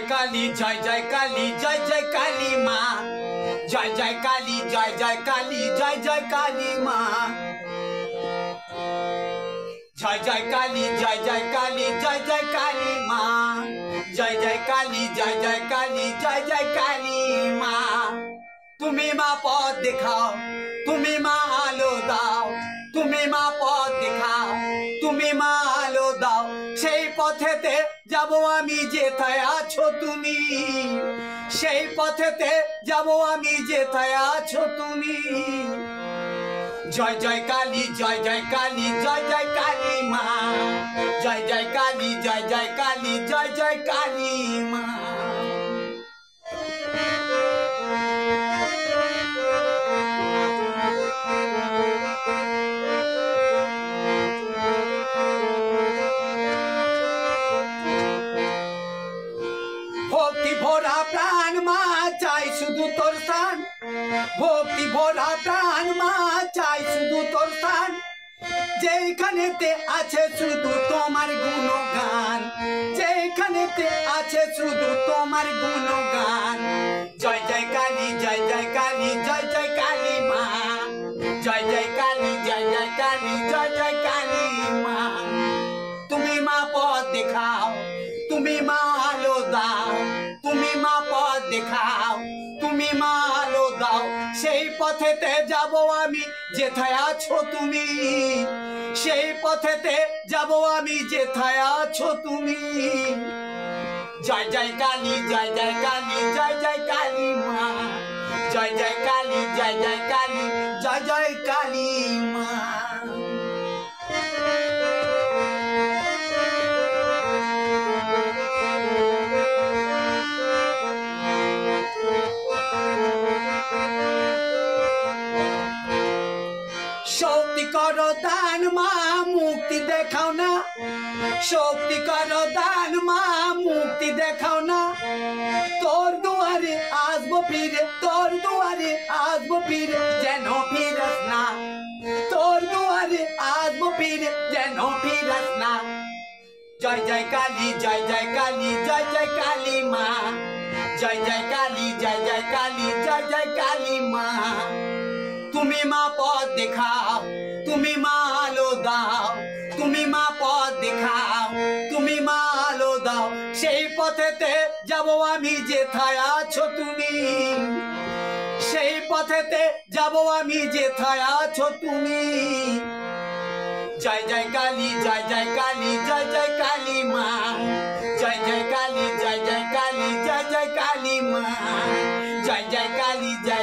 काली जय जय काली माँ जय जय काली जय जय काली माँ जय जय काली माँ जय जय काली माँ तुम्हें माँ पद दिखाओ तुम्हें माँ आलो दाओ तुम्हें माँ पद दिखाओ तुम्हें माँ आलो दाओ সেই পথেতে যাব আমি যেথায় আছো তুমি সেই পথেতে যাব আমি যেথায় আছো তুমি জয় জয় কালী মা জয় জয় কালী মা भक्ति भरा प्राण माँ चाই শুধু তোর স্থান ভক্তি ভরা প্রাণ মা চাই শুধু তোর স্থান যেখানেতে আছে শুধু তোমার গুণগান যেখানেতে আছে শুধু তোমার গুণগান জয় জয় কালী মা জয় জয় কালী মা তুমি মা পথ দেখাও তুমি মা আলো দাও তুমি মা পথ দেখাও তুমি মা আলো দাও সেই পথেতে যাব আমি যেথায় আছো তুমি সেই পথেতে যাব আমি যেথায় আছো তুমি জয় জয় কালী মা জয় জয় কালী মা শক্তি করো দান মা মুক্তি দেখাও না শক্তি করো দান মা মুক্তি দেখাও না তোর দুয়ারে আসবো ফিরে তোর দুয়ারে আসবো ফিরে যেন ফিরাস না তোর দুয়ারে আসবো ফিরে যেন ফিরাস না জয় জয় কালী মা জয় জয় কালী মা তুমি মা পথ দেখাও তুমি মা আলো দাও তুমি মা পথ দেখাও তুমি মা আলো দাও সেই পথেতে যাব আমি যেথায় আছো তুমি সেই পথেতে যাব আমি যেথায় আছো তুমি জয় জয় কালী মা জয় জয় কালী মা জয় জয়